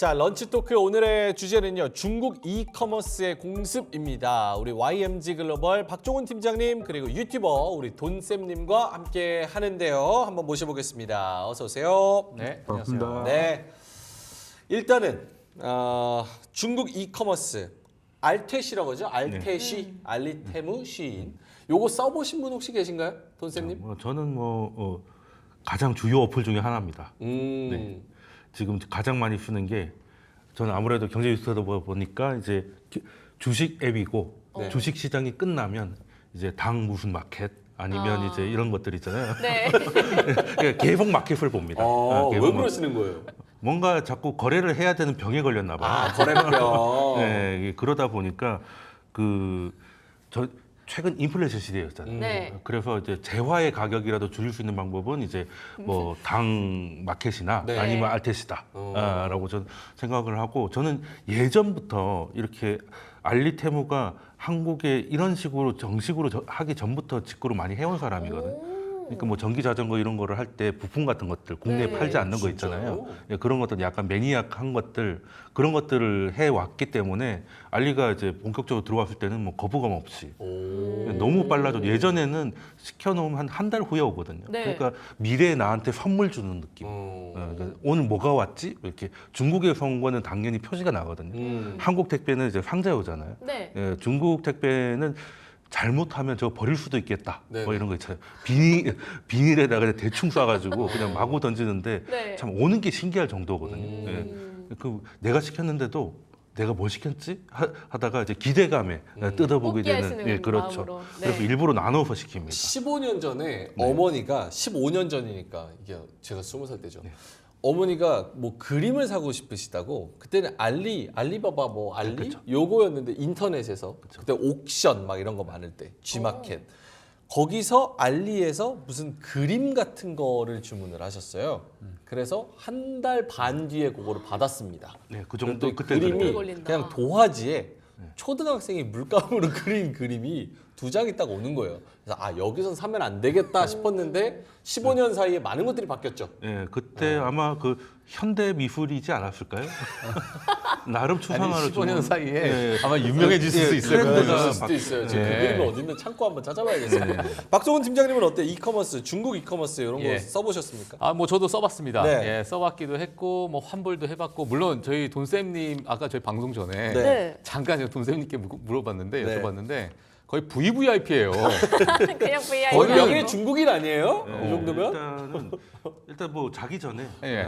자, 런치 토크 오늘의 주제는요. 중국 이커머스의 공습입니다. 우리 YMG 글로벌 박종훈 팀장님 그리고 유튜버 우리 돈쌤님과 함께 하는데요. 한번 모셔보겠습니다. 어서 오세요. 네, 반갑습니다. 안녕하세요. 네. 일단은 중국 이커머스 알테시라고 하죠. 알테시, 알리테무 시인. 요거 써보신 분 혹시 계신가요? 돈쌤님? 저는 가장 주요 어플 중에 하나입니다. 네. 지금 가장 많이 쓰는 게 저는 아무래도 경제 뉴스다 보니까 이제 주식 앱이고 네. 주식 시장이 끝나면 이제 당 무슨 마켓 아니면 이제 이런 것들 있잖아요. 네. 그러니까 개봉 마켓을 봅니다. 왜 개봉 그러시는 거예요? 뭔가 자꾸 거래를 해야 되는 병에 걸렸나 봐요. 거래병. 네, 그러다 보니까 저 최근 인플레이션 시대였잖아요. 네. 그래서 이제 재화의 가격이라도 줄일 수 있는 방법은 이제 뭐 당 마켓이나 네. 아니면 알테시다라고 저는 생각을 하고, 저는 예전부터 이렇게 알리테무가 한국에 이런 식으로 정식으로 하기 전부터 직구를 많이 해온 사람이거든요. 그러니까 뭐 전기 자전거 이런 거를 할 때 부품 같은 것들 국내에 네. 팔지 않는 거 진짜요? 있잖아요. 예, 그런 것들 약간 매니악한 것들, 그런 것들을 해 왔기 때문에 알리가 이제 본격적으로 들어왔을 때는 뭐 거부감 없이 너무 빨라져. 예전에는 시켜놓으면 한 달 후에 오거든요. 네. 그러니까 미래에 나한테 선물 주는 느낌. 그러니까 오늘 뭐가 왔지? 이렇게 중국에서 온 거는 당연히 표시가 나거든요. 한국 택배는 이제 상자에 오잖아요. 네. 예, 중국 택배는 잘못하면 저거 버릴 수도 있겠다. 네. 뭐 이런 거 있잖아요. 비닐에다가 그냥 대충 쏴가지고 그냥 마구 던지는데 네. 참 오는 게 신기할 정도거든요. 예. 내가 시켰는데도 내가 뭘 시켰지? 하다가 이제 기대감에 뜯어보게 뽑기 되는. 하시는 예, 그렇죠. 마음으로. 네. 그래서 일부러 나눠서 시킵니다. 15년 전에 네. 어머니가 15년 전이니까 이게 제가 20살 때죠. 어머니가 뭐 그림을 사고 싶으시다고 그때는 알리바바 뭐 알리 그쵸. 요거였는데 인터넷에서 그때 옥션 막 이런 거 많을 때 G마켓 거기서 알리에서 무슨 그림 같은 거를 주문을 하셨어요. 그래서 한 달 반 뒤에 그거를 받았습니다. 네, 그 그런데 정도 그때 그림이 오래 걸린다. 그냥 도화지에 초등학생이 물감으로 그린 그림이 2장이 딱 오는 거예요. 그래서 여기선 사면 안 되겠다 싶었는데 15년 사이에 많은 것들이 바뀌었죠. 예, 그때 아마 그 현대 미술이지 않았을까요? 나름 추상화를 15년 사이에 예. 아마 유명해질 수도 있을 트렌드가 거예요. 그럴 수도 있어요. 지금 그 네. 그림을 어디 있는 창고 한번 찾아봐야겠어요. 박종훈 팀장님은 어때? 이커머스, 중국 이커머스 이런 거 예. 써보셨습니까? 아, 뭐 저도 써봤습니다. 네. 예, 써봤기도 했고, 뭐 환불도 해봤고, 물론 저희 돈쌤님 아까 저희 방송 전에 네. 네. 잠깐 제가 돈쌤님께 물어봤는데 네. 여쭤봤는데 거의 VVIP예요. 그냥 VIP. 거의 거기는- 명예 중국인 아니에요? 이 정도면? 일단 뭐 자기 전에 예.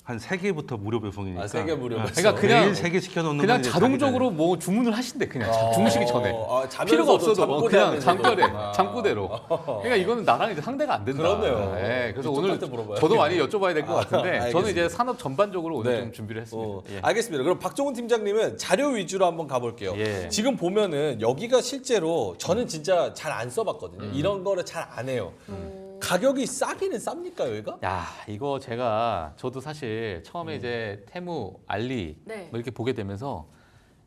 한 3개부터 무료 배송이니까. 3개 무료 배송. 그러니까 그냥- 매일 3개 시켜놓는 그냥 건 이제 자동적으로 뭐 주문을 하신대 그냥 주무시기 전에. 자면서도 필요가 없어도 잠꼬대 그냥 잠꼬대, 하면서도. 잠꼬대로. 그러니까 이거는 나랑 이제 상대가 안 된다. 그렇네요. 예, 그래서 이쪽 오늘 한테 물어봐야겠네. 저도 많이 여쭤봐야 될 것 같은데 저는 알겠습니다. 이제 산업 전반적으로 오늘 네. 좀 준비를 했습니다. 예. 알겠습니다. 그럼 박종훈 팀장님은 자료 위주로 한번 가볼게요. 예. 지금 보면은 여기가 실제로 저는 진짜 잘 안 써봤거든요. 이런 거를 잘 안 해요. 가격이 싸기는 쌉니까 여기가? 야, 이거 저도 사실 처음에 이제 테무, 알리 네. 뭐 이렇게 보게 되면서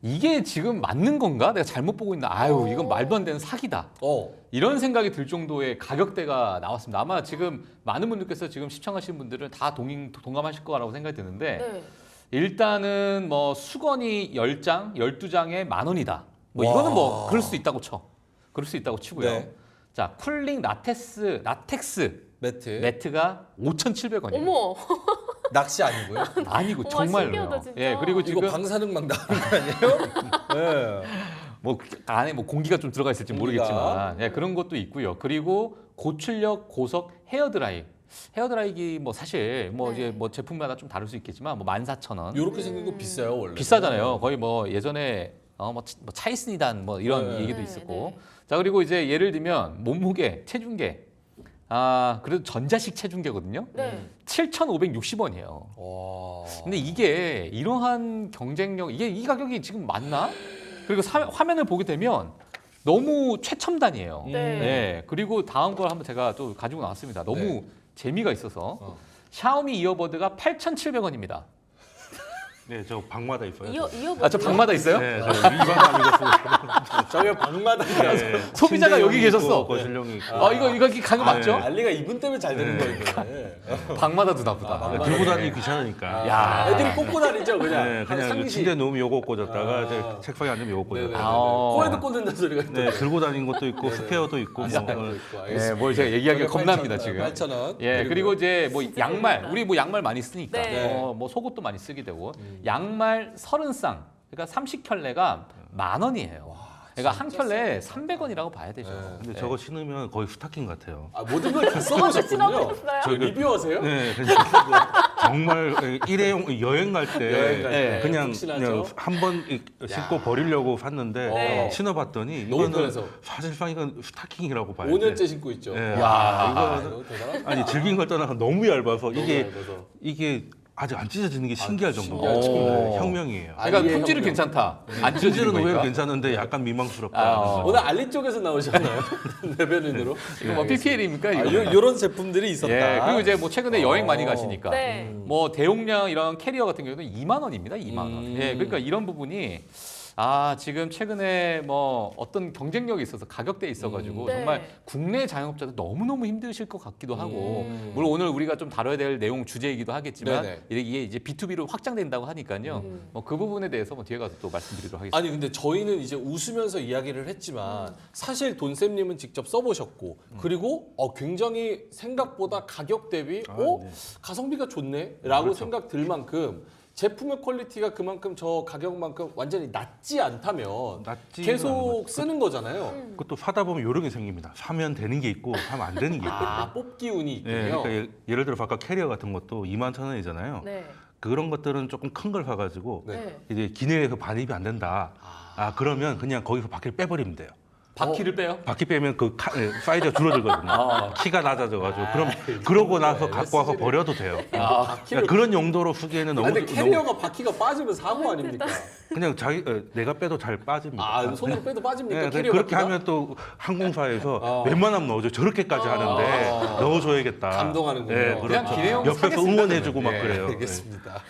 이게 지금 맞는 건가? 내가 잘못 보고 있나? 이건 말도 안 되는 사기다. 이런 생각이 들 정도의 가격대가 나왔습니다. 아마 지금 많은 분들께서 지금 시청하시는 분들은 다 동감하실 거라고 생각이 드는데 네. 일단은 뭐 수건이 10장, 12장에 10,000원이다. 뭐 와. 이거는 뭐 그럴 수 있다고 쳐. 그럴 수 있다고 치고요. 네. 자, 쿨링 라텍스 매트. 매트가 5,700원이에요. 어머. 낚시 아니고요? 아니고 어머, 정말로요. 신기하다, 진짜. 예, 그리고 이거 지금 방사능 막 나오는 거 아니에요? 네. 뭐 안에 뭐 공기가 좀 들어가 있을지 공기가. 모르겠지만 예, 그런 것도 있고요. 그리고 고출력 고속 헤어드라이기 뭐 사실 뭐 네. 이제 뭐 제품마다 좀 다를 수 있겠지만 뭐 14,000원. 이렇게 생긴 거 비싸요 원래. 비싸잖아요. 거의 뭐 예전에 뭐 차이스니단 뭐 이런 네. 얘기도 네, 있었고. 네. 자, 그리고 이제 예를 들면 몸무게, 체중계. 그래도 전자식 체중계거든요. 네. 7,560원이에요. 와. 근데 이게 이러한 경쟁력, 이 가격이 지금 맞나? 그리고 화면을 보게 되면 너무 최첨단이에요. 네. 네. 그리고 다음 걸 한번 제가 또 가지고 나왔습니다. 너무 네. 재미가 있어서 샤오미 이어버드가 8,700원입니다. 네, 저 방마다 있어요. 이어 저 방마다 있어요? 네, 저 위반함 이거 쓰고 저희가 방마다니라서 네, 소비자가 여기 침대용이 계셨어. 있고, 거실용이 있고. 이거 가격 맞죠? 알리가 이분 때문에 잘 되는 네. 거예요. 이게. 방마다 두나보다. 들고 다니기 귀찮으니까. 야. 애들이 꽂고 다니죠 그냥. 네, 그냥 상시. 침대에 누우면 요거 꽂았다가 아. 이제 책상에 앉으면 요거 네네. 꽂았다가. 코에도 꽂는다는 소리가 있던데. 네, 들고 다니는 것도 있고 네네. 스페어도 있고. 뭐, 예, 뭘 제가 얘기하기가 겁납니다 지금. 8,000원. 예, 그리고 이제 뭐 양말, 우리 뭐 양말 많이 쓰니까, 네. 뭐 속옷도 많이 쓰게 되고, 양말 30쌍, 그러니까 30켤레가 10,000원이에요. 그러니까 한 켤레 300원이라고 봐야 되죠. 네. 근데 네. 저거 신으면 거의 스타킹 같아요. 아, 모든 걸 다 써보셨군요. 신어보셨어요? 저 리뷰하세요? 네, 그래서 정말 일회용 여행 갈 때 여행 갈 때 그냥 푹신하죠? 한 번 신고 버리려고 샀는데 네. 신어봤더니 너무 이거는 편해서. 사실상 이건 스타킹이라고 봐야 돼. 5년째 신고 있죠. 네. 야, 아, 이거는 이거 대단하다. 아니 즐긴 걸 떠나서 너무 얇아서 너무 이게 얇아서. 이게 아직 안 찢어지는 게 신기할 정도로 신기할 정도로. 혁명이에요. 아, 그러니까 이게 품질은 혁명. 괜찮다. 안 품질은 찢어지는 의외로 거니까. 괜찮은데 약간 미망스럽다. 아, 오늘 알리 쪽에서 나오셨나요? 대변인으로? 이거 뭐 PPL입니까? 이거? 이런 제품들이 있었다. 예, 그리고 이제 뭐 최근에 여행 많이 가시니까 네. 뭐 대용량 이런 캐리어 같은 경우는 2만 원입니다. 2만 원. 예, 그러니까 이런 부분이 지금 최근에 뭐 어떤 경쟁력이 있어서 가격대에 있어가지고 네. 정말 국내 자영업자들 너무너무 힘드실 것 같기도 하고 물론 오늘 우리가 좀 다뤄야 될 내용 주제이기도 하겠지만 네네. 이게 이제 B2B로 확장된다고 하니까요. 뭐 그 부분에 대해서 뭐 뒤에 가서 또 말씀드리도록 하겠습니다. 아니 근데 저희는 이제 웃으면서 이야기를 했지만 사실 돈쌤님은 직접 써보셨고 그리고 굉장히 생각보다 가격 대비 네. 가성비가 좋네라고 그렇죠. 생각 들 만큼 제품의 퀄리티가 그만큼 저 가격만큼 완전히 낮지 않다면 낮지는 계속 쓰는 거잖아요. 그것도 사다 보면 요런 게 생깁니다. 사면 되는 게 있고 사면 안 되는 게 있고. 뽑기 운이 있군요. 네, 그러니까 예를 들어 아까 캐리어 같은 것도 21,000원이잖아요. 네. 그런 것들은 조금 큰 걸 사가지고 네. 이제 기내에서 반입이 안 된다. 그러면 그냥 거기서 바퀴를 빼버리면 돼요. 바퀴를 빼요? 바퀴 빼면 그 사이즈가 줄어들거든요. 키가 낮아져가지고 그럼 그러고 나서 갖고 와서 버려도 돼요. 바퀴를 그러니까 그런 용도로 쓰기에는 너무 근데 캐리어가 바퀴가 빠지면 사고 아닙니까? 그냥 자기 내가 빼도 잘 빠집니다. 손으로 빼도 빠집니까? 네, 캐리어 그렇게 바퀴가? 하면 또 항공사에서 웬만하면 넣어줘. 저렇게까지 하는데 넣어줘야겠다. 감동하는군요. 네, 그냥 그렇죠. 기내용 옆에서 사겠습니다, 응원해주고 막 그러면. 그래요. 네. 알겠습니다.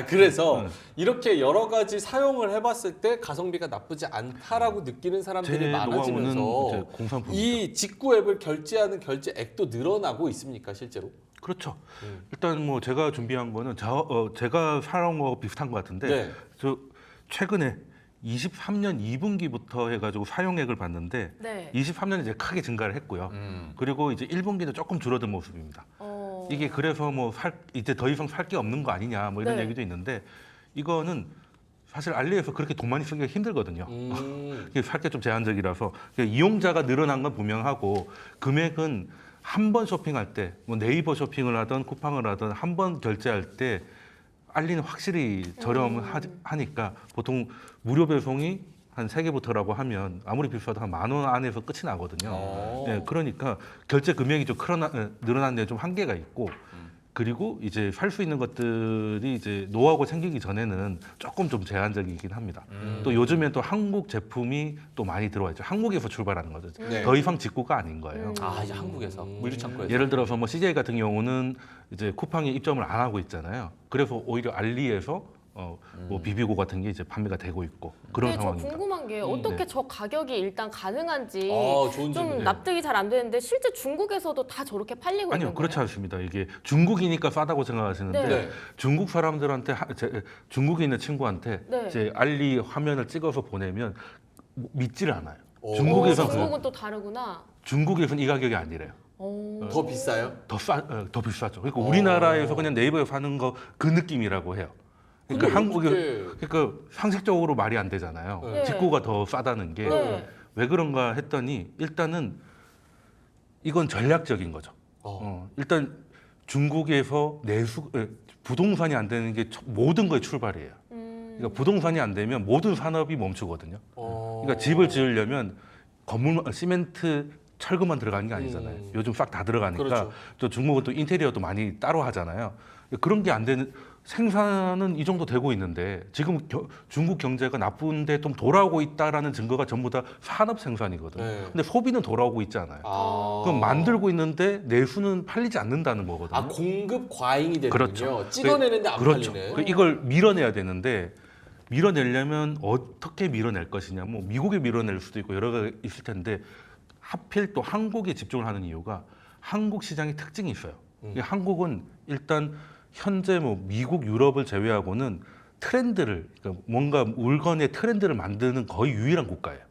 그래서 이렇게 여러 가지 사용을 해봤을 때 가성비가 나쁘지 않다라고 느끼는 사람들이 제 많아지면서 노하우는 이제 공산품이죠. 이 직구 앱을 결제하는 결제액도 늘어나고 있습니까 실제로? 그렇죠. 일단 뭐 제가 준비한 거는 제가 살아온 거 비슷한 것 같은데 네. 저 최근에 23년 2분기부터 해가지고 사용액을 봤는데 네. 23년에 이제 크게 증가를 했고요. 그리고 이제 1분기는 조금 줄어든 모습입니다. 이게 그래서 뭐 이제 더 이상 살 게 없는 거 아니냐 뭐 이런 네. 얘기도 있는데 이거는 사실 알리에서 그렇게 돈 많이 쓰기가 힘들거든요. 살 게 좀 제한적이라서 그러니까 이용자가 늘어난 건 분명하고 금액은 한 번 쇼핑할 때 뭐 네이버 쇼핑을 하든 쿠팡을 하든 한 번 결제할 때 알리는 확실히 저렴하니까 보통 무료 배송이 한 3개부터라고 하면 아무리 비싸도 한 10,000원 안에서 끝이 나거든요. 네, 그러니까 결제 금액이 좀 늘어났는데 좀 한계가 있고 그리고 이제 살 수 있는 것들이 이제 노하우가 생기기 전에는 조금 좀 제한적이긴 합니다. 또 요즘엔 또 한국 제품이 또 많이 들어와 있죠. 한국에서 출발하는 거죠. 네. 더 이상 직구가 아닌 거예요. 이제 한국에서 물류창고에서 예를 들어서 뭐 CJ 같은 경우는 이제 쿠팡이 입점을 안 하고 있잖아요. 그래서 오히려 알리에서 뭐 비비고 같은 게 이제 판매가 되고 있고 그런 근데 저 상황입니다. 궁금한 게 어떻게 네. 저 가격이 일단 가능한지 좋은 좀 질문이네요. 납득이 잘 안 되는데 실제 중국에서도 다 저렇게 팔리고 아니요, 있는 그렇지 거예요? 않습니다. 이게 중국이니까 싸다고 생각하시는데 네. 중국 사람들한테 중국에 있는 친구한테 네. 이제 알리 화면을 찍어서 보내면 믿지를 않아요. 중국에서 중국은 또 다르구나. 중국에서는 이 가격이 아니래요. 더 비싸요? 더 비싸죠. 그러니까 우리나라에서 그냥 네이버에 사는 거 그 느낌이라고 해요. 그러니까 근데 한국에 어떻게- 그러니까 상식적으로 말이 안 되잖아요. 네. 직구가 더 싸다는 게 왜 네. 그런가 했더니 일단은 이건 전략적인 거죠. 일단 중국에서 부동산이 안 되는 게 모든 거의 출발이에요. 그러니까 부동산이 안 되면 모든 산업이 멈추거든요. 그러니까 집을 지으려면 시멘트, 철근만 들어가는 게 아니잖아요. 요즘 싹 다 들어가니까 그렇죠. 또 중국은 또 인테리어도 많이 따로 하잖아요. 그런 게 안 되는 생산은 이 정도 되고 있는데 지금 중국 경제가 나쁜데 좀 돌아오고 있다라는 증거가 전부 다 산업 생산이거든요. 네. 근데 소비는 돌아오고 있지 않아요. 그럼 만들고 있는데 내수는 팔리지 않는다는 거거든요. 공급 과잉이 되는군요. 그렇죠. 찍어내는데 안 그렇죠. 팔리네. 이걸 밀어내야 되는데 밀어내려면 어떻게 밀어낼 것이냐. 뭐 미국에 밀어낼 수도 있고 여러 가지 있을 텐데 하필 또 한국에 집중을 하는 이유가 한국 시장의 특징이 있어요. 한국은 일단 현재 뭐 미국, 유럽을 제외하고는 트렌드를 그러니까 뭔가 물건의 트렌드를 만드는 거의 유일한 국가예요.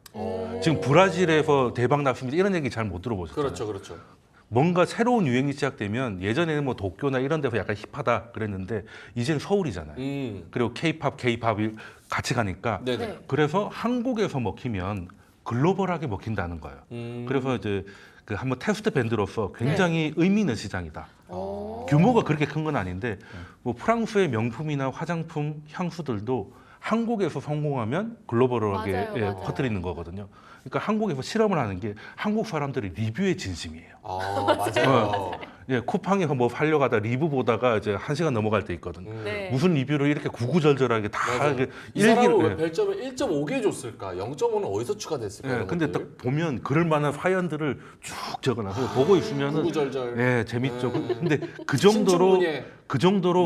지금 브라질에서 대박 났습니다 이런 얘기 잘 못 들어보셨잖아요. 그렇죠, 그렇죠. 뭔가 새로운 유행이 시작되면 예전에는 뭐 도쿄나 이런 데서 약간 힙하다 그랬는데 이제는 서울이잖아요. 그리고 K-팝이 같이 가니까 네네. 네. 그래서 한국에서 먹히면 글로벌하게 먹힌다는 거예요. 그래서 이제 그 한번 테스트 밴드로서 굉장히 의미 있는 시장이다. 오. 규모가 그렇게 큰 건 아닌데 뭐 프랑스의 명품이나 화장품, 향수들도 한국에서 성공하면 글로벌하게 맞아요, 맞아요. 퍼뜨리는 거거든요. 그러니까 한국에서 실험을 하는 게 한국 사람들이 리뷰에 진심이에요. 아, 맞아요. 예, 쿠팡에서 뭐 팔려가다 리뷰 보다가 이제 1시간 넘어갈 때 있거든요. 네. 무슨 리뷰를 이렇게 구구절절하게 다 맞아요. 이렇게 이 사람은 왜 예. 별점을 1.5개 줬을까? 0.5는 어디서 추가됐을까? 예, 이런 근데 것들. 딱 보면 그럴 만한 사연들을 쭉 적어놔서 보고 있으면은 구구절절. 예, 재밌죠. 근데 그 정도로 신춘문예.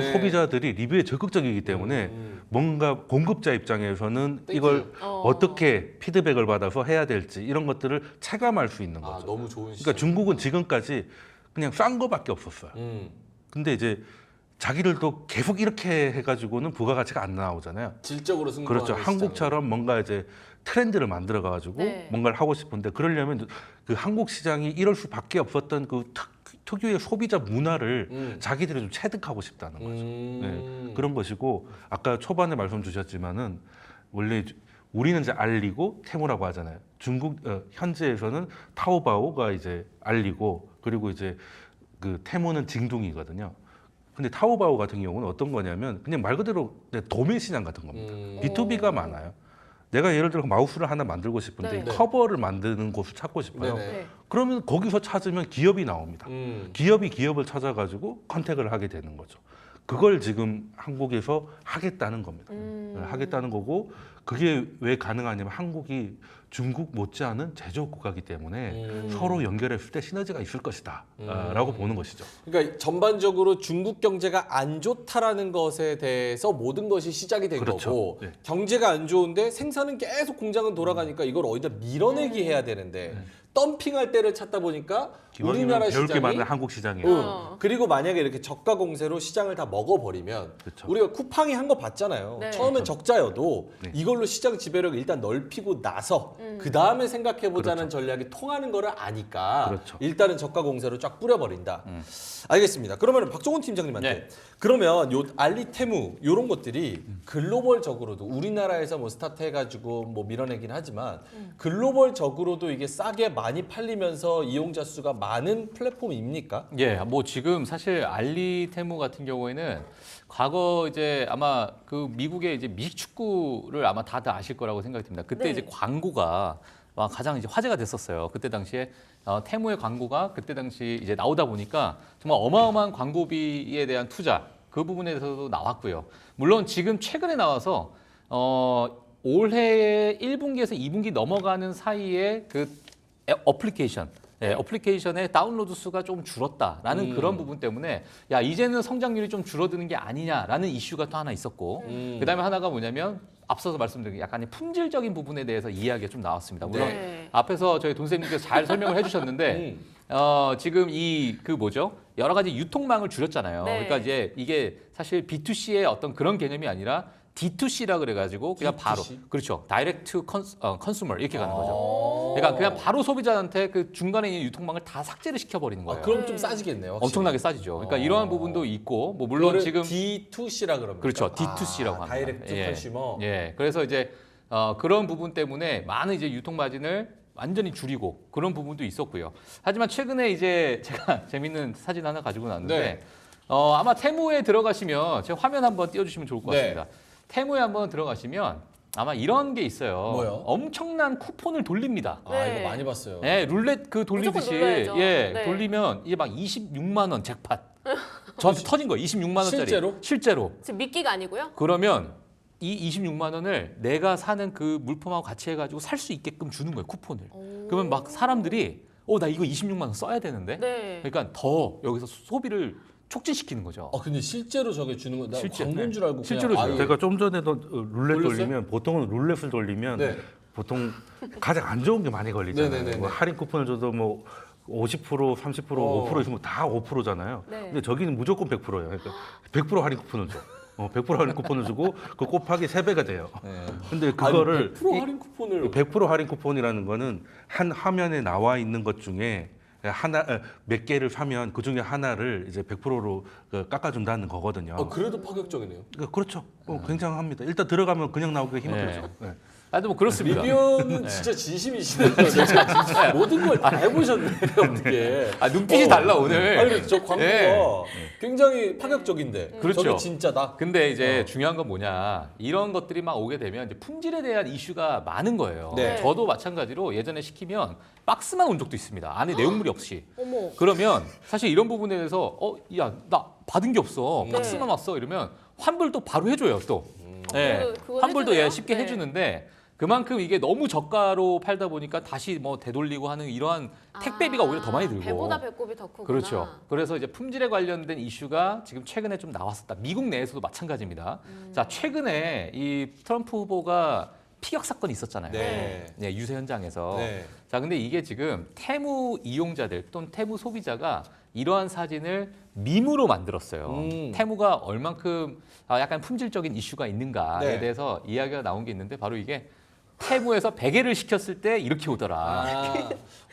네. 소비자들이 리뷰에 적극적이기 때문에 뭔가 공급자 입장에서는 땡큐. 이걸 어. 어떻게 피드백을 받아서 해야 될지 이런 것들을 체감할 수 있는 아, 거죠. 너무 좋은 시장. 그러니까 중국은 지금까지 그냥 싼 거밖에 없었어요. 근데 이제 자기들도 계속 이렇게 해가지고는 부가가치가 안 나오잖아요. 질적으로 승부하는 그렇죠. 한국처럼 뭔가 이제 트렌드를 만들어 가지고 네. 뭔가를 하고 싶은데 그러려면 그 한국 시장이 이럴 수밖에 없었던 그 특유의 소비자 문화를 자기들이 좀 체득하고 싶다는 거죠. 네, 그런 것이고 아까 초반에 말씀 주셨지만은 원래 우리는 이제 알리고 테무라고 하잖아요. 중국 현지에서는 타오바오가 이제 알리고 그리고 이제 그 테무는 징둥이거든요. 근데 타오바오 같은 경우는 어떤 거냐면 그냥 말 그대로 도매 시장 같은 겁니다. B2B가 많아요. 내가 예를 들어 마우스를 하나 만들고 싶은데 네. 이 커버를 만드는 곳을 찾고 싶어요. 네네. 네. 그러면 거기서 찾으면 기업이 나옵니다. 기업이 기업을 찾아가지고 컨택을 하게 되는 거죠. 그걸 지금 한국에서 하겠다는 겁니다. 하겠다는 거고 그게 왜 가능하냐면 한국이 중국 못지않은 제조업 국가이기 때문에 서로 연결했을 때 시너지가 있을 것이다 라고 보는 것이죠. 그러니까 전반적으로 중국 경제가 안 좋다라는 것에 대해서 모든 것이 시작이 된 그렇죠. 거고 네. 경제가 안 좋은데 생산은 계속 공장은 돌아가니까 이걸 어디다 밀어내기 해야 되는데 덤핑할 때를 찾다 보니까 기왕이면 우리나라 배울 게 시장이 많은 한국 시장이에요. 어. 그리고 만약에 이렇게 저가 공세로 시장을 다 먹어버리면 그렇죠. 우리가 쿠팡이 한 거 봤잖아요. 네. 처음엔 적자여도 네. 이걸로 시장 지배력을 일단 넓히고 나서 그 다음에 생각해보자는 전략이 통하는 거를 아니까 그렇죠. 일단은 저가 공세로 쫙 뿌려버린다. 알겠습니다. 그러면 박종훈 팀장님한테 네. 그러면 요 알리 테무 이런 것들이 글로벌적으로도 우리나라에서 뭐 스타트해가지고 뭐 밀어내긴 하지만 글로벌적으로도 이게 싸게 많이 팔리면서 이용자 수가 많은 플랫폼입니까? 예, 뭐 지금 사실 알리 테무 같은 경우에는 과거 이제 아마 그 미국의 이제 미식축구를 아마 다들 아실 거라고 생각이 듭니다. 그때 네. 이제 광고가 가장 이제 화제가 됐었어요. 그때 당시에 테무의 광고가 그때 당시 이제 나오다 보니까 정말 어마어마한 광고비에 대한 투자 그 부분에서도 나왔고요. 물론 지금 최근에 나와서 올해 1분기에서 2분기 넘어가는 사이에 그 어플리케이션 어플리케이션의 다운로드 수가 좀 줄었다라는 그런 부분 때문에 야 이제는 성장률이 좀 줄어드는 게 아니냐라는 이슈가 또 하나 있었고 그다음에 하나가 뭐냐면 앞서서 말씀드린 약간의 품질적인 부분에 대해서 이야기가 좀 나왔습니다. 물론 네. 앞에서 저희 돈쌤님께서 잘 설명을 해주셨는데 지금 이 그 뭐죠 여러 가지 유통망을 줄였잖아요. 네. 그러니까 이제 이게 사실 B2C의 어떤 그런 개념이 아니라 D2C라 그래가지고 그냥 D2C? 바로 그렇죠 다이렉트 컨슈머 이렇게 가는 거죠. 오. 그러니까 그냥 바로 소비자한테 그 중간에 있는 유통망을 다 삭제를 시켜버리는 아, 거예요. 그럼 좀 싸지겠네요. 확실히. 엄청나게 싸지죠. 그러니까 이러한 부분도 있고 뭐 물론 그거를 지금 D2C라 그럽니다. 그렇죠 D2C라고 합니다. 다이렉트 컨슈머. 예, 그래서 이제 그런 부분 때문에 많은 이제 유통 마진을 완전히 줄이고 그런 부분도 있었고요. 하지만 최근에 이제 제가 재밌는 사진 하나 가지고 나왔는데 네. 아마 테무에 들어가시면 제가 화면 한번 띄워주시면 좋을 것 네. 같습니다. 테무에 한번 들어가시면 아마 이런 게 있어요. 뭐요? 엄청난 쿠폰을 돌립니다. 아 네. 이거 많이 봤어요. 예, 룰렛 그 돌리듯이 무조건 눌러야죠. 예, 네. 돌리면 이제 막 26만 원 잭팟. 저한테 터진 거예요. 26만 원짜리. 실제로? 실제로. 지금 미끼가 아니고요. 그러면 이 26만 원을 내가 사는 그 물품하고 같이 해가지고 살 수 있게끔 주는 거예요 쿠폰을. 그러면 막 사람들이 나 이거 26만 원 써야 되는데. 네. 그러니까 더 여기서 소비를 촉진시키는 거죠. 근데 실제로 저게 주는 거 나 실제, 광고인 네. 줄 알고 실제로 그냥 줘요. 제가 좀 전에도 룰렛 돌렸어요? 돌리면 보통은 룰렛을 돌리면 네. 보통 가장 안 좋은 게 많이 걸리잖아요. 네네네네. 뭐 할인 쿠폰을 줘도 뭐 50%, 30%, 5% 있으면 다 5%잖아요. 네. 근데 저기는 무조건 100%예요. 그러니까 100% 할인 쿠폰을 줘. 100% 할인 쿠폰을 주고 그 곱하기 3배가 돼요. 네. 근데 그거를 100% 할인 쿠폰을 100% 할인 쿠폰이라는 거는 한 화면에 나와 있는 것 중에 몇 개를 사면 그 중에 하나를 이제 100%로 깎아준다는 거거든요. 그래도 파격적이네요. 그러니까 그렇죠. 굉장합니다. 일단 들어가면 그냥 나오기가 힘들죠. 네. 하여튼 뭐 그렇습니다. 리뷰는 진짜 진심이시네요. 진짜 모든 걸 다 해보셨네요. 어떻게? 눈빛이 달라 오늘. 아니 저 광고가 네. 굉장히 파격적인데 그렇죠. 저게 진짜다. 근데 이제 중요한 건 뭐냐, 이런 것들이 막 오게 되면 이제 품질에 대한 이슈가 많은 거예요. 네. 저도 마찬가지로 예전에 시키면 박스만 온 적도 있습니다. 안에 내용물이 없이. 어머. 그러면 사실 이런 부분에 대해서 야, 나 받은 게 없어. 네. 박스만 왔어. 이러면 환불도 바로 해줘요. 또. 네. 그거 환불도 해주네요? 쉽게 네. 해주는데 그만큼 이게 너무 저가로 팔다 보니까 다시 뭐 되돌리고 하는 이러한 택배비가 오히려 더 많이 들고. 배보다 배꼽이 더 크구나. 그렇죠. 그래서 이제 품질에 관련된 이슈가 지금 최근에 좀 나왔었다. 미국 내에서도 마찬가지입니다. 자, 최근에 이 트럼프 후보가 피격 사건이 있었잖아요. 네. 네, 유세 현장에서. 네. 자, 근데 이게 지금 테무 이용자들 또는 테무 소비자가 이러한 사진을 밈으로 만들었어요. 테무가 얼만큼 약간 품질적인 이슈가 있는가에 네. 대해서 이야기가 나온 게 있는데 바로 이게 테무에서 베개를 시켰을 때 이렇게 오더라.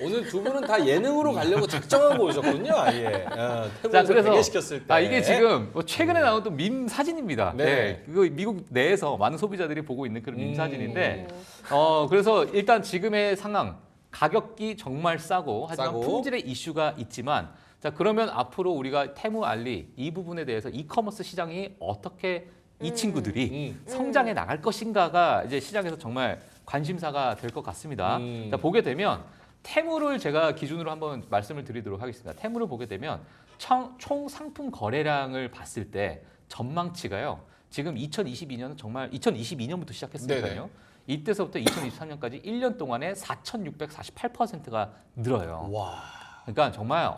오늘 두 분은 다 예능으로 가려고 작정하고 오셨군요. 아예. 자, 태국에서 그래서 베개시켰을 때. 이게 지금 뭐 최근에 나온 또 밈 사진입니다. 네. 네. 그거 미국 내에서 많은 소비자들이 보고 있는 그런 밈 사진인데, 어. 그래서 일단 지금의 상황 가격이 정말 싸고 하지만 싸고. 품질의 이슈가 있지만, 자 그러면 앞으로 우리가 테무 알리 이 부분에 대해서 이커머스 시장이 어떻게 이 친구들이 성장해 나갈 것인가가 이제 시장에서 정말 관심사가 될 것 같습니다. 자, 보게 되면 테무를 제가 기준으로 한번 말씀을 드리도록 하겠습니다. 테무를 보게 되면 총 상품 거래량을 봤을 때 전망치가요. 지금 2022년 정말 2022년부터 시작했으니까요. 네네. 이때서부터 2023년까지 1년 동안에 4,648%가 늘어요. 와. 그러니까 정말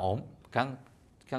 그냥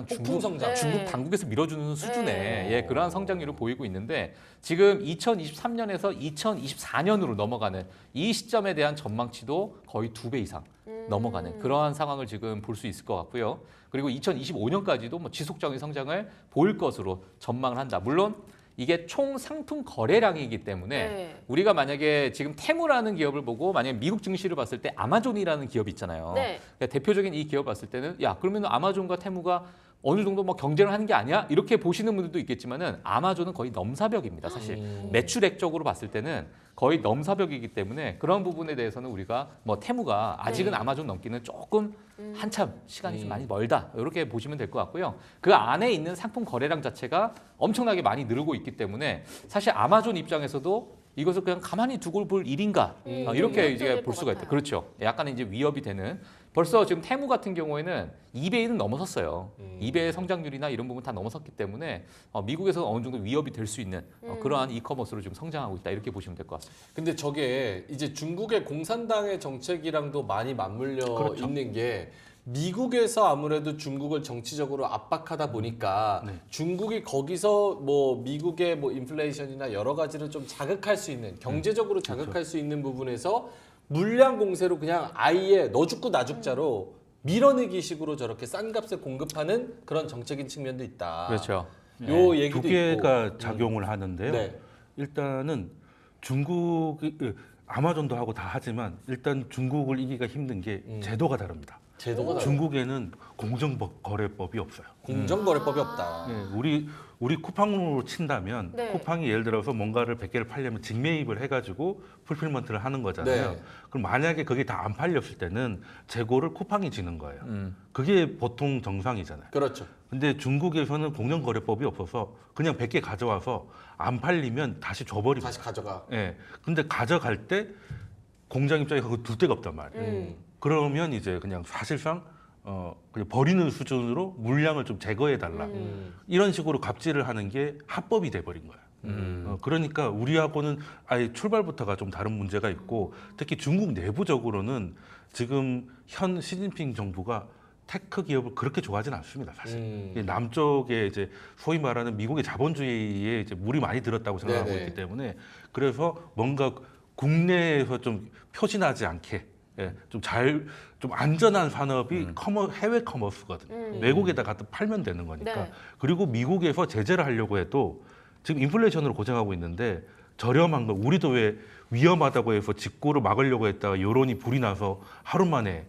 폭풍 성장. 네. 중국 당국에서 밀어주는 수준의 네. 그러한 성장률을 보이고 있는데 지금 2023년에서 2024년으로 넘어가는 이 시점에 대한 전망치도 거의 2배 이상 넘어가는 그러한 상황을 지금 볼 수 있을 것 같고요. 그리고 2025년까지도 뭐 지속적인 성장을 보일 것으로 전망을 한다. 물론 이게 총 상품 거래량이기 때문에 네. 우리가 만약에 지금 테무라는 기업을 보고 만약에 미국 증시를 봤을 때 아마존이라는 기업이 있잖아요. 네. 그러니까 대표적인 이 기업을 봤을 때는 야 그러면 아마존과 테무가 어느 정도 뭐 경쟁을 하는 게 아니야? 이렇게 보시는 분들도 있겠지만은 아마존은 거의 넘사벽입니다. 사실 매출액적으로 봤을 때는 거의 넘사벽이기 때문에 그런 부분에 대해서는 우리가 뭐 테무가 아직은 네. 아마존 넘기는 조금 한참 시간이 좀 많이 멀다 이렇게 보시면 될 것 같고요. 그 안에 있는 상품 거래량 자체가 엄청나게 많이 늘고 있기 때문에 사실 아마존 입장에서도 이것을 그냥 가만히 두고 볼 일인가 이렇게 이제 위협적일 볼 것 수가 있다. 같아요. 그렇죠. 약간 이제 위협이 되는. 벌써 지금 테무 같은 경우에는 이베이는 넘어섰어요. 이베이의 성장률이나 이런 부분 다 넘어섰기 때문에 미국에서 어느 정도 위협이 될 수 있는 그러한 이커머스로 지금 성장하고 있다 이렇게 보시면 될 것 같습니다. 근데 저게 이제 중국의 공산당의 정책이랑도 많이 맞물려 그렇죠. 있는 게 미국에서 아무래도 중국을 정치적으로 압박하다 보니까 중국이 거기서 뭐 미국의 뭐 인플레이션이나 여러 가지를 좀 자극할 수 있는 경제적으로 자극할 수 있는 부분에서 물량 공세로 그냥 아예 너 죽고 나 죽자로 밀어내기 식으로 저렇게 싼 값에 공급하는 그런 정책인 측면도 있다. 그렇죠. 요 얘기도 두 개가 있고. 작용을 하는데요. 네. 일단은 중국이 아마존도 하고 다 하지만 일단 중국을 이기기가 힘든 게 제도가 다릅니다. 제도가 다르다. 중국에는 공정거래법이 없어요. 공정거래법이 없다. 네, 우리 쿠팡으로 친다면 네. 쿠팡이 예를 들어서 뭔가를 100개를 팔려면 직매입을 해가지고 풀필먼트를 하는 거잖아요. 네. 그럼 만약에 그게 다 안 팔렸을 때는 재고를 쿠팡이 지는 거예요. 그게 보통 정상이잖아요. 그렇죠. 근데 중국에서는 공정거래법이 없어서 그냥 100개 가져와서 안 팔리면 다시 줘버립니다. 다시 가져가. 예. 근데 가져갈 때 공장 입장에 그거 둘 데가 없단 말이에요. 그러면 이제 그냥 사실상 그냥 버리는 수준으로 물량을 좀 제거해 달라. 이런 식으로 갑질을 하는 게 합법이 돼 버린 거예요. 그러니까 우리하고는 아예 출발부터가 좀 다른 문제가 있고 특히 중국 내부적으로는 지금 현 시진핑 정부가 테크 기업을 그렇게 좋아하지는 않습니다, 사실. 남쪽에 이제 소위 말하는 미국의 자본주의에 이제 물이 많이 들었다고 생각하고 네네. 있기 때문에 그래서 뭔가 국내에서 좀 표신하지 않게 예, 좀 안전한 산업이 해외 커머스거든요. 외국에다 갖다 팔면 되는 거니까. 네. 그리고 미국에서 제재를 하려고 해도 지금 인플레이션으로 고생하고 있는데 저렴한 거 우리도 왜 위험하다고 해서 직구를 막으려고 했다가 여론이 불이 나서 하루 만에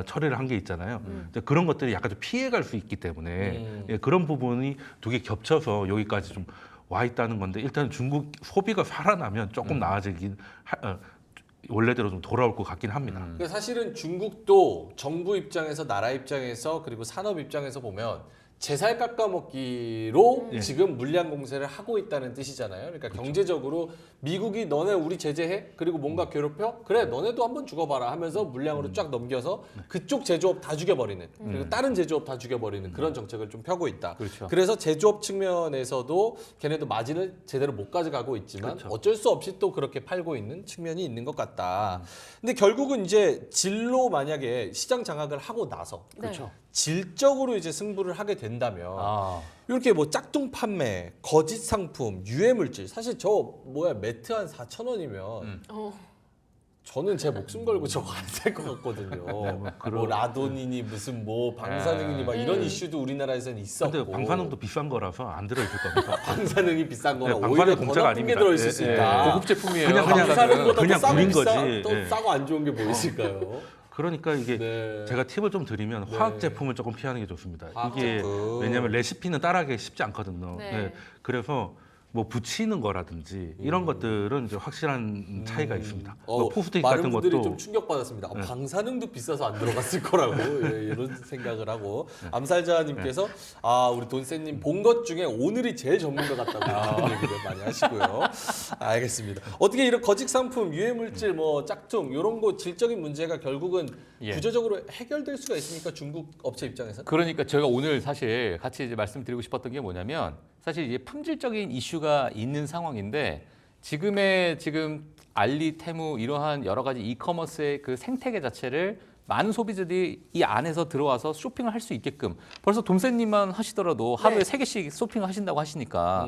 철회를 한 게 있잖아요. 이제 그런 것들이 약간 좀 피해갈 수 있기 때문에 예, 그런 부분이 두 개 겹쳐서 여기까지 좀 와 있다는 건데 일단 중국 소비가 살아나면 조금 나아지긴 원래대로 좀 돌아올 것 같긴 합니다. 그러니까 사실은 중국도 정부 입장에서 나라 입장에서 그리고 산업 입장에서 보면 제살 깎아먹기로 지금 물량 공세를 하고 있다는 뜻이잖아요. 그러니까 경제적으로 미국이 너네 우리 제재해? 그리고 뭔가 괴롭혀? 그래 너네도 한번 죽어봐라 하면서 물량으로 쫙 넘겨서 그쪽 제조업 다 죽여버리는 그리고 다른 제조업 다 죽여버리는 그런 정책을 좀 펴고 있다. 그렇죠. 그래서 제조업 측면에서도 걔네도 마진을 제대로 못 가져가고 있지만 그렇죠. 어쩔 수 없이 또 그렇게 팔고 있는 측면이 있는 것 같다. 근데 결국은 이제 진로 만약에 시장 장악을 하고 나서 그렇죠. 질적으로 이제 승부를 하게 된다면 아, 이렇게 뭐 짝퉁 판매, 거짓 상품, 유해 물질 사실 저 뭐야 매트 한 4,000원이면 어. 저는 제 목숨 걸고 저거 안 살 것 같거든요. 뭐 라돈이니 무슨 뭐 방사능이니 막 이런 이슈도 우리나라에서는 있었고. 근데 방사능도 비싼 거라서 안 들어있을 겁니다. 방사능이 비싼 거나 네, 오히려 방사능 더 공짜가 나쁜 게 아닙니다. 들어있을 수 예, 있다. 고급 제품이에요. 그냥 방사능보다 그냥 더 싸고 구린 비싸, 거지. 더 예. 싸고 안 좋은 게 뭐 있을까요? 그러니까 이게 네. 제가 팁을 좀 드리면 네. 화학 제품을 조금 피하는 게 좋습니다. 화학 이게 제품. 왜냐하면 레시피는 따라하기 쉽지 않거든요. 네. 네. 그래서 뭐 붙이는 거라든지 이런 것들은 이제 확실한 차이가 있습니다. 뭐 포스트잇 많은 같은 분들이 것도 좀 충격받았습니다. 방사능도 비싸서 안 들어갔을 거라고 예, 이런 생각을 하고 암살자님께서 우리 돈세님 본 것 중에 오늘이 제일 전문가 같다고 그런 얘기를 많이 하시고요. 알겠습니다. 어떻게 이런 거짓 상품, 유해 물질, 뭐 짝퉁 이런 거 질적인 문제가 결국은 예. 구조적으로 해결될 수가 있습니까? 중국 업체 입장에서? 그러니까 제가 오늘 사실 같이 이제 말씀드리고 싶었던 게 뭐냐면 사실 이제 품질적인 이슈가 있는 상황인데 지금 알리, 테무 이러한 여러 가지 이커머스의 그 생태계 자체를 많은 소비자들이 이 안에서 들어와서 쇼핑을 할 수 있게끔 벌써 돈세님만 하시더라도 하루에 3개씩 쇼핑을 하신다고 하시니까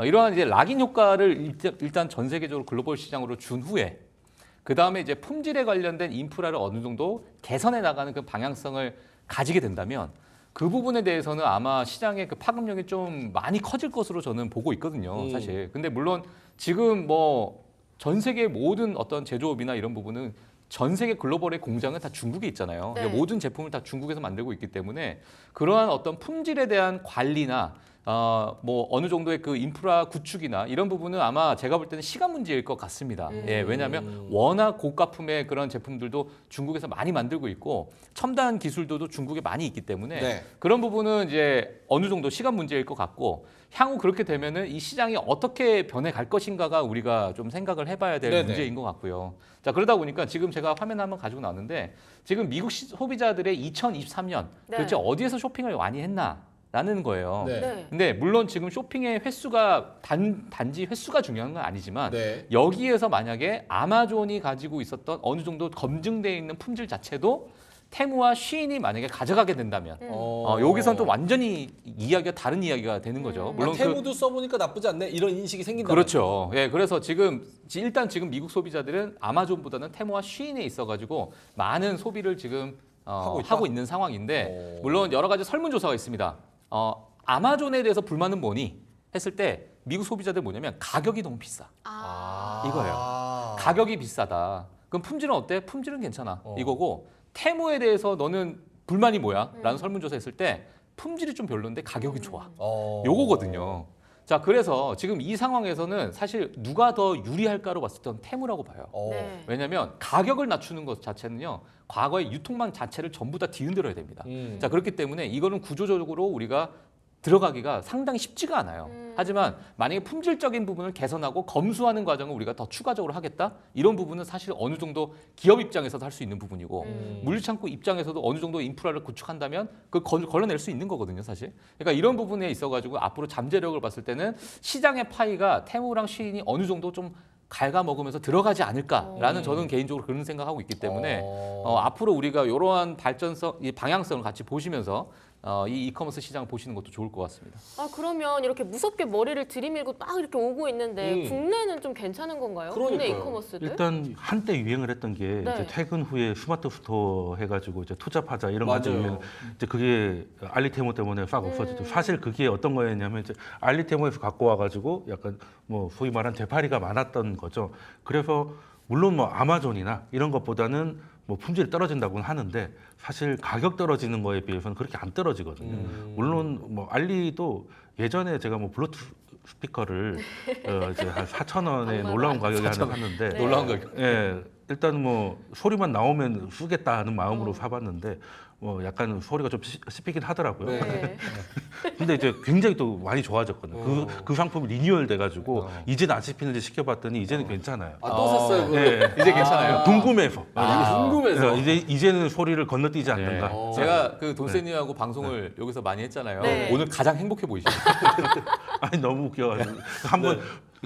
이러한 이제 락인 효과를 일단 전 세계적으로 글로벌 시장으로 준 후에 그 다음에 이제 품질에 관련된 인프라를 어느 정도 개선해 나가는 그 방향성을 가지게 된다면 그 부분에 대해서는 아마 시장의 그 파급력이 좀 많이 커질 것으로 저는 보고 있거든요, 사실. 근데 물론 지금 뭐 전 세계 모든 어떤 제조업이나 이런 부분은 전 세계 글로벌의 공장은 다 중국에 있잖아요. 네. 그러니까 모든 제품을 다 중국에서 만들고 있기 때문에 그러한 어떤 품질에 대한 관리나 뭐 어느 정도의 그 인프라 구축이나 이런 부분은 아마 제가 볼 때는 시간 문제일 것 같습니다. 예, 왜냐하면 워낙 고가품의 그런 제품들도 중국에서 많이 만들고 있고 첨단 기술도 중국에 많이 있기 때문에 네. 그런 부분은 이제 어느 정도 시간 문제일 것 같고 향후 그렇게 되면은 이 시장이 어떻게 변해갈 것인가가 우리가 좀 생각을 해봐야 될 네네. 문제인 것 같고요. 자 그러다 보니까 지금 제가 화면 한번 가지고 나왔는데 지금 미국 소비자들의 2023년 네. 도대체 어디에서 쇼핑을 많이 했나라는 거예요. 네. 네. 근데 물론 지금 쇼핑의 횟수가 단지 횟수가 중요한 건 아니지만 네. 여기에서 만약에 아마존이 가지고 있었던 어느 정도 검증되어 있는 품질 자체도 테무와 쉬인이 만약에 가져가게 된다면 여기서는 또 완전히 이야기가 다른 이야기가 되는 거죠. 물론 테무도 써보니까 나쁘지 않네 이런 인식이 생긴다. 그렇죠. 예, 그래서 일단 지금 미국 소비자들은 아마존보다는 테무와 쉬인에 있어가지고 많은 소비를 지금 하고 있는 상황인데 물론 여러 가지 설문조사가 있습니다. 아마존에 대해서 불만은 뭐니 했을 때 미국 소비자들 뭐냐면 가격이 너무 비싸. 이거예요. 가격이 비싸다. 그럼 품질은 어때? 품질은 괜찮아. 이거고 테무에 대해서 너는 불만이 뭐야? 라는 설문조사 했을 때 품질이 좀 별론데 가격이 좋아. 요거거든요. 자, 그래서 지금 이 상황에서는 사실 누가 더 유리할까로 봤을 때는 테무라고 봐요. 네. 왜냐하면 가격을 낮추는 것 자체는요. 과거의 유통망 자체를 전부 다 뒤흔들어야 됩니다. 자, 그렇기 때문에 이거는 구조적으로 우리가 들어가기가 상당히 쉽지가 않아요. 하지만 만약에 품질적인 부분을 개선하고 검수하는 과정을 우리가 더 추가적으로 하겠다? 이런 부분은 사실 어느 정도 기업 입장에서도 할 수 있는 부분이고 물류창고 입장에서도 어느 정도 인프라를 구축한다면 그걸 걸러낼 수 있는 거거든요, 사실. 그러니까 이런 부분에 있어가지고 앞으로 잠재력을 봤을 때는 시장의 파이가 테무랑 쉬인이 어느 정도 좀 갉아먹으면서 들어가지 않을까라는 저는 개인적으로 그런 생각하고 있기 때문에 앞으로 우리가 이러한 발전성, 이 방향성을 같이 보시면서 이 이커머스 시장 보시는 것도 좋을 것 같습니다. 아 그러면 이렇게 무섭게 머리를 들이밀고 딱 이렇게 오고 있는데 국내는 좀 괜찮은 건가요? 국내 그러니까요. 이커머스들? 일단 한때 유행을 했던 게 네. 이제 퇴근 후에 스마트 스토어 해가지고 이제 투잡하자 이런 맞아요. 것들 유행. 이제 그게 알리테모 때문에 싹 없어졌죠. 사실 그게 어떤 거였냐면 이제 알리테모에서 갖고 와가지고 약간 뭐 소위 말한 되팔이가 많았던 거죠. 그래서 물론 뭐 아마존이나 이런 것보다는 뭐 품질이 떨어진다고는 하는데 사실 가격 떨어지는 거에 비해서는 그렇게 안 떨어지거든요. 물론 뭐 알리도 예전에 제가 뭐 블루투스 스피커를 이제 한 4,000원에 놀라운 가격에 하나 샀는데 네. 놀라운 가격. 예, 일단 뭐 소리만 나오면 쓰겠다 하는 마음으로 사봤는데 뭐 약간 소리가 좀 씹히긴 하더라고요. 네. 근데 이제 굉장히 또 많이 좋아졌거든요. 그 상품이 리뉴얼 돼가지고 이제는 안 씹히는지 시켜봤더니 이제는 괜찮아요. 아, 또 샀어요. 그거? 예, 이제 괜찮아요. 궁금해서. 궁금해서. 이제는 소리를 건너뛰지 않는가. 어. 제가 그 돈세님하고 방송을 여기서 많이 했잖아요. 네. 오늘 가장 행복해 보이시죠? 아니 너무 웃겨가지고 한번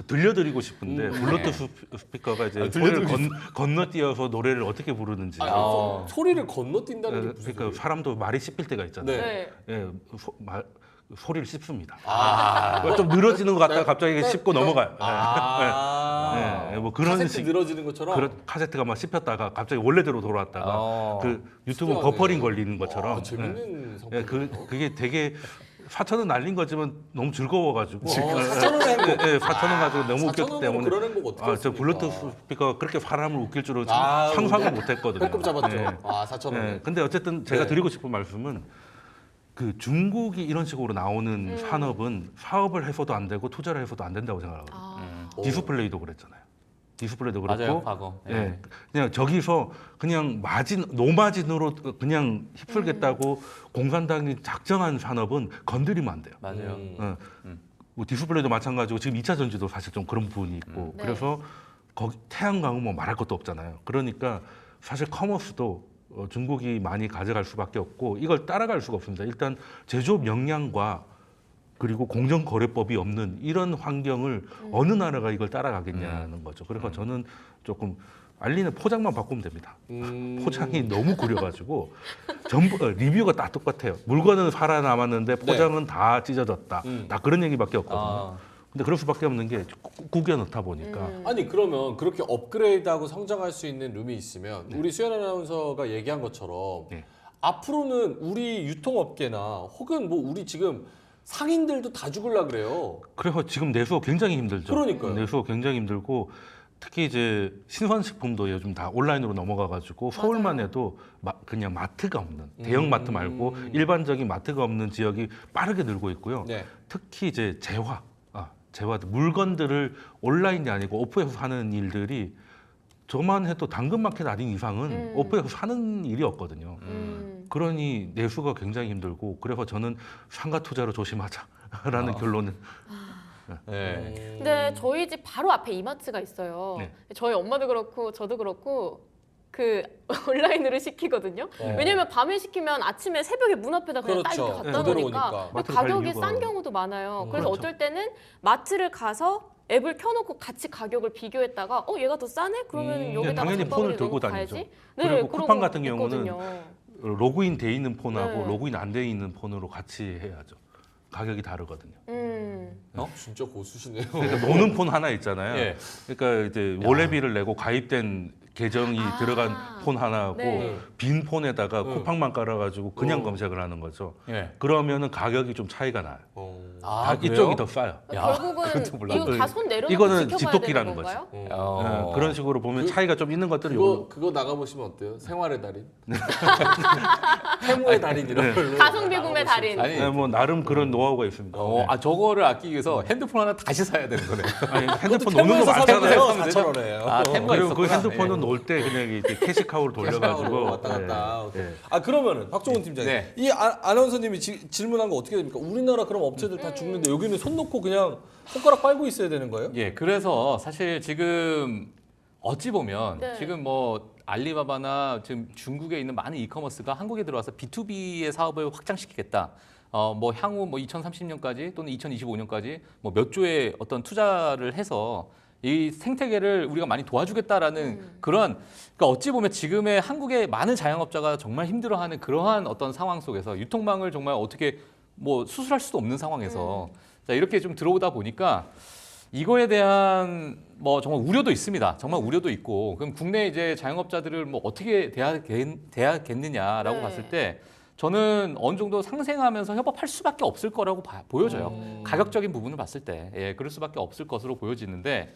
들려드리고 싶은데 블루투스 스피커가 이제 소리를 건너뛰어서 노래를 어떻게 부르는지. 소리를 건너뛴다는 게 무슨 그러니까 사람도 말이 씹힐 때가 있잖아요. 네. 네. 예, 소리를 씹습니다. 좀 늘어지는 것 같다가 갑자기 씹고 넘어가요. 예, 뭐 그런 카세트 식. 늘어지는 것처럼. 그런 카세트가 막 씹혔다가 갑자기 원래대로 돌아왔다가 그 유튜브 신기하네. 버퍼링 걸리는 것처럼. 재밌는 상품. 예, 그게 되게 4,000원 날린 거지만 너무 즐거워가지고. 4,000원의 행복. 예, 4,000원 가지고 너무 4,000원 웃겼기 때문에. 그런 행복 어떻게 저 했습니까? 블루투스 스피커가 그렇게 사람을 웃길 줄은 아, 상상을 못했거든요. 배꼽 잡았죠. 예. 4,000원. 네, 근데 어쨌든 제가 네. 드리고 싶은 말씀은 그 중국이 이런 식으로 나오는 산업은 사업을 해서도 안 되고 투자를 해서도 안 된다고 생각하거든요. 디스플레이도 그랬잖아요. 디스플레이도 그렇고, 맞아요, 과거. 예, 그냥 저기서 그냥 노마진으로 그냥 휩쓸겠다고 공산당이 작정한 산업은 건드리면 안 돼요. 맞아요. 뭐 디스플레이도 마찬가지고 지금 2차 전지도 사실 좀 그런 부분이 있고 네. 그래서 거기 태양광은 뭐 말할 것도 없잖아요. 그러니까 사실 커머스도 중국이 많이 가져갈 수밖에 없고 이걸 따라갈 수가 없습니다. 일단 제조업 역량과 그리고 공정거래법이 없는 이런 환경을 어느 나라가 이걸 따라가겠냐는 거죠. 그래서 저는 조금 알리는 포장만 바꾸면 됩니다. 포장이 너무 구려가지고 전부 리뷰가 다 똑같아요. 물건은 살아남았는데 포장은 다 찢어졌다. 다 그런 얘기밖에 없거든요. 근데 그럴 수밖에 없는 게 구겨 넣다 보니까. 아니 그러면 그렇게 업그레이드하고 성장할 수 있는 룸이 있으면 우리 수연 아나운서가 얘기한 것처럼 네. 앞으로는 우리 유통업계나 혹은 뭐 우리 지금 상인들도 다 죽을라 그래요. 그래서 지금 내수가 굉장히 힘들죠. 그러니까요. 내수가 굉장히 힘들고 특히 이제 신선식품도 요즘 다 온라인으로 넘어가가지고 서울만 해도 그냥 마트가 없는 대형 마트 말고 일반적인 마트가 없는 지역이 빠르게 늘고 있고요. 네. 특히 이제 재화 물건들을 온라인이 아니고 오프에서 사는 일들이 저만 해도 당근마켓 아닌 이상은 오프에서 사는 일이 없거든요. 그러니 내수가 굉장히 힘들고 그래서 저는 상가 투자로 조심하자라는 결론은. 네. 근데 저희 집 바로 앞에 이마트가 있어요. 네. 저희 엄마도 그렇고 저도 그렇고 그 온라인으로 시키거든요. 왜냐면 밤에 시키면 아침에 새벽에 문 앞에다 그냥 딱 이렇게 갖다 그대로 놓으니까 오니까. 마트로 갈 가격이 이유가. 싼 경우도 많아요. 그래서 그렇죠. 어떨 때는 마트를 가서 앱을 켜놓고 같이 가격을 비교했다가 얘가 더 싸네? 그러면 여기다가 당연히 장바구니 폰을 들고 넣고 다니죠. 가야지. 그리고 그런 쿠팡 거 같은 경우는 있거든요. 로그인 돼 있는 폰하고 네. 로그인 안 돼 있는 폰으로 같이 해야죠. 가격이 다르거든요. 진짜 고수시네요. 그러니까 노는 폰 하나 있잖아요. 예. 그러니까 이제 원래비를 내고 가입된 계정이 들어간 폰 하나하고 네. 빈 폰에다가 쿠팡만 깔아가지고 그냥 검색을 하는 거죠. 예. 그러면은 가격이 좀 차이가 나요. 그래요? 이쪽이 더 싸요. 그것도 결국은 몰랐네. 이거 다 손 내려놓고 이거는 지켜봐야 집도끼라는 되는 건가요? 네, 그런 식으로 보면 차이가 좀 있는 것들은 그거 나가 보시면 어때요? 생활의 달인, 태무의 달인 이런 걸로. 가성비 구매 달인. 아니, 뭐 나름 그런 노하우가 있습니다. 네. 저거를 아끼기 위해서 핸드폰 하나 다시 사야 되는 거네요. 아니, 핸드폰 노는 거 태무에서 많잖아요. 4,000원이에요. 템과 그리고 그 있었구나. 핸드폰은 놀 때 그냥 이제 캐시카우를 돌려가지고 왔다 갔다. 예. 그러면은 박종훈 팀장님, 네. 이 아나운서님이 질문한 거 어떻게 됩니까? 우리나라 그럼 업체들 다 죽는데 여기는 손 놓고 그냥 손가락 빨고 있어야 되는 거예요? 예, 그래서 사실 지금 어찌 보면 네. 지금 뭐 알리바바나 지금 중국에 있는 많은 이커머스가 한국에 들어와서 B2B의 사업을 확장시키겠다. 뭐 향후 뭐 2030년까지 또는 2025년까지 뭐 몇 조의 어떤 투자를 해서 이 생태계를 우리가 많이 도와주겠다라는 그런 그러니까 어찌 보면 지금의 한국의 많은 자영업자가 정말 힘들어하는 그러한 어떤 상황 속에서 유통망을 정말 어떻게 뭐 수술할 수도 없는 상황에서 자, 이렇게 좀 들어오다 보니까 이거에 대한 뭐 정말 우려도 있습니다. 정말 우려도 있고 그럼 국내 이제 자영업자들을 뭐 어떻게 대하겠느냐라고 네. 봤을 때 저는 어느 정도 상생하면서 협업할 수밖에 없을 거라고 보여져요. 가격적인 부분을 봤을 때 예, 그럴 수밖에 없을 것으로 보여지는데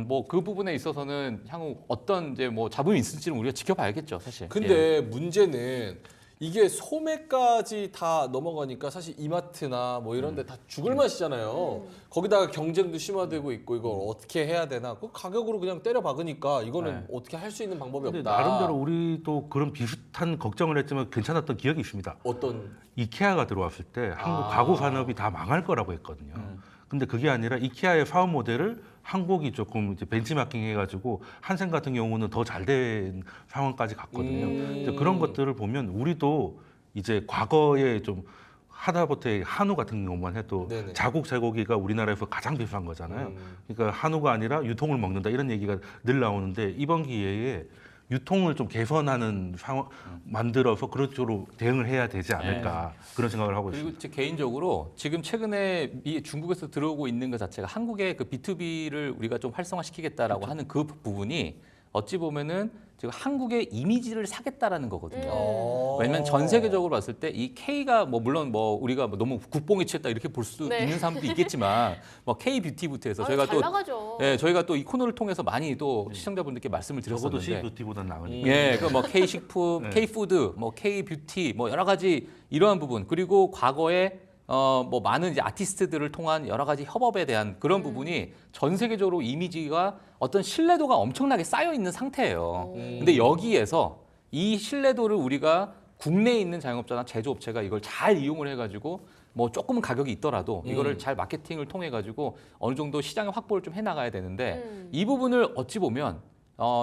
뭐 그 부분에 있어서는 향후 어떤 이제 뭐 잡음이 있을지는 우리가 지켜봐야겠죠, 사실. 근데 예. 문제는 이게 소매까지 다 넘어가니까 사실 이마트나 뭐 이런 데 다 죽을 맛이잖아요. 거기다가 경쟁도 심화되고 있고 이걸 어떻게 해야 되나? 그 가격으로 그냥 때려 박으니까 이거는 네. 어떻게 할 수 있는 방법이 근데 없다. 나름대로 우리도 그런 비슷한 걱정을 했지만 괜찮았던 기억이 있습니다. 어떤 이케아가 들어왔을 때 한국 가구 산업이 다 망할 거라고 했거든요. 근데 그게 아니라 이케아의 사업 모델을 한국이 조금 이제 벤치마킹 해가지고 한생 같은 경우는 더 잘 된 상황까지 갔거든요. 이제 그런 것들을 보면 우리도 이제 과거에 좀 하다못해 한우 같은 경우만 해도 네네. 자국 쇠고기가 우리나라에서 가장 비싼 거잖아요. 그러니까 한우가 아니라 유통을 먹는다 이런 얘기가 늘 나오는데 이번 기회에 유통을 좀 개선하는 상황 만들어서 그런 쪽으로 대응을 해야 되지 않을까 그런 생각을 하고 그리고 있습니다. 제 개인적으로 지금 최근에 중국에서 들어오고 있는 것 자체가 한국의 그 B2B를 우리가 좀 활성화시키겠다라고 하는 그 부분이 어찌 보면은 지금 한국의 이미지를 사겠다라는 거거든요. 왜냐면 전 세계적으로 봤을 때 이 K가 뭐 물론 뭐 우리가 뭐 너무 국뽕이 취했다 이렇게 볼 수 네. 있는 사람도 있겠지만 뭐 K 뷰티부터 해서 저희가 잘 또 나가죠. 예, 저희가 또 이 코너를 통해서 많이 또 시청자분들께 말씀을 적어도 드렸었는데 C뷰티보다 나으니까. 예, 그 뭐 K 식품, 네. K 푸드, 뭐 K 뷰티, 뭐 여러 가지 이러한 부분 그리고 과거에 뭐 많은 이제 아티스트들을 통한 여러 가지 협업에 대한 그런 부분이 전 세계적으로 이미지가 어떤 신뢰도가 엄청나게 쌓여 있는 상태예요. 근데 여기에서 이 신뢰도를 우리가 국내에 있는 자영업자나 제조업체가 이걸 잘 이용을 해가지고 뭐 조금은 가격이 있더라도 이거를 잘 마케팅을 통해 가지고 어느 정도 시장의 확보를 좀 해나가야 되는데 이 부분을 어찌 보면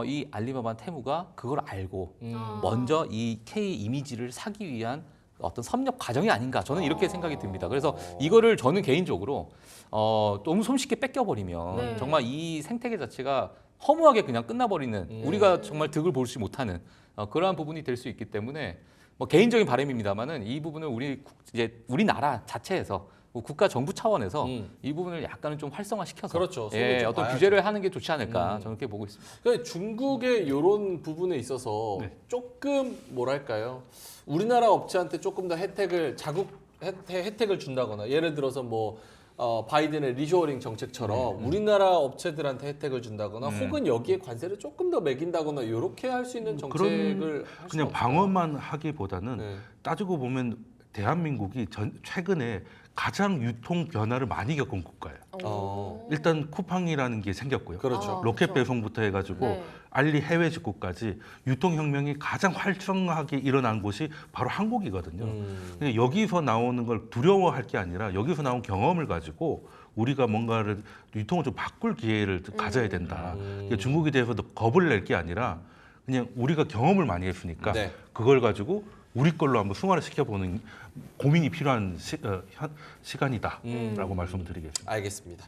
이 알리바바 테무가 그걸 알고 먼저 이 K 이미지를 사기 위한 어떤 섭렵 과정이 아닌가 저는 이렇게 생각이 듭니다. 그래서 이거를 저는 개인적으로 너무 손쉽게 뺏겨버리면 네. 정말 이 생태계 자체가 허무하게 그냥 끝나버리는 우리가 정말 득을 보지 못하는 그러한 부분이 될 수 있기 때문에 뭐 개인적인 바람입니다만은 이 부분을 우리나라 자체에서 국가 정부 차원에서 이 부분을 약간은 좀 활성화시켜서 그렇죠. 손을 예, 좀 어떤 봐야죠. 규제를 하는 게 좋지 않을까 저는 그렇게 보고 있습니다. 그러니까 중국의 이런 부분에 있어서 네. 조금 뭐랄까요? 우리나라 업체한테 조금 더 자국 혜택을 준다거나 예를 들어서 뭐 바이든의 리쇼어링 정책처럼 우리나라 업체들한테 혜택을 준다거나 혹은 여기에 관세를 조금 더 매긴다거나 이렇게 할 수 있는 정책을 할 그냥 수는 방어만 하기보다는 네. 따지고 보면 대한민국이 최근에 가장 유통 변화를 많이 겪은 국가예요. 일단 쿠팡이라는 게 생겼고요. 그렇죠. 로켓 그렇죠. 배송부터 해가지고 네. 알리 해외 직구까지 유통혁명이 가장 활성화하게 일어난 곳이 바로 한국이거든요. 근데 여기서 나오는 걸 두려워할 게 아니라 여기서 나온 경험을 가지고 우리가 뭔가를 유통을 좀 바꿀 기회를 가져야 된다. 그러니까 중국에 대해서도 겁을 낼 게 아니라 그냥 우리가 경험을 많이 했으니까 네. 그걸 가지고 우리 걸로 한번 승화를 시켜보는 고민이 필요한 시간이다라고 말씀드리겠습니다. 알겠습니다.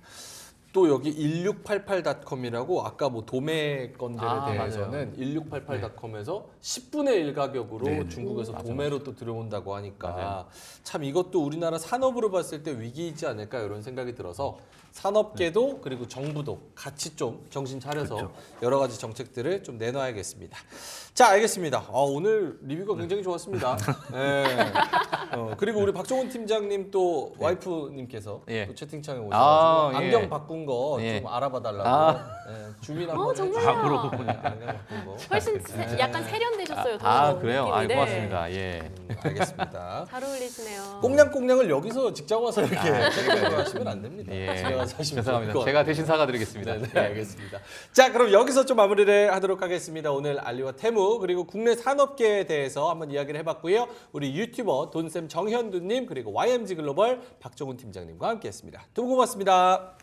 또 여기 1688.com이라고 아까 뭐 도매 건들에 아, 대해서는 1688.com에서 10분의 1 가격으로 네, 네. 중국에서 맞아, 도매로 또 들어온다고 하니까 맞아요. 참 이것도 우리나라 산업으로 봤을 때 위기이지 않을까 이런 생각이 들어서 산업계도 그리고 정부도 같이 좀 정신 차려서 그렇죠. 여러 가지 정책들을 좀 내놔야겠습니다. 자, 알겠습니다. 오늘 리뷰가 굉장히 좋았습니다. 네. 그리고 우리 박종훈 팀장님 또 와이프님께서 예. 또 채팅창에 아, 오셔가지고 예. 안경 바꾼 거 좀 예. 알아봐달라고 주민 한번 정말요? 아, 그러고 보니 안경 바꾼 거. 훨씬 약간 세련되셨어요. 그래요? 느낌이. 네. 고맙습니다. 예. 알겠습니다. 잘 어울리시네요. 꽁냥꽁냥을 여기서 직장 와서 이렇게 체크를 하시면 안 됩니다. 예. 집에 가서 하시면 죄송합니다. 좋을 것 제가 대신 사과드리겠습니다. 네, 예. 알겠습니다. 자, 그럼 여기서 좀 마무리를 하도록 하겠습니다. 오늘 알리와 테무 그리고 국내 산업계에 대해서 한번 이야기를 해봤고요. 우리 유튜버 돈쌤 정현두님 그리고 YMG 글로벌 박종훈 팀장님과 함께했습니다. 두 분 고맙습니다.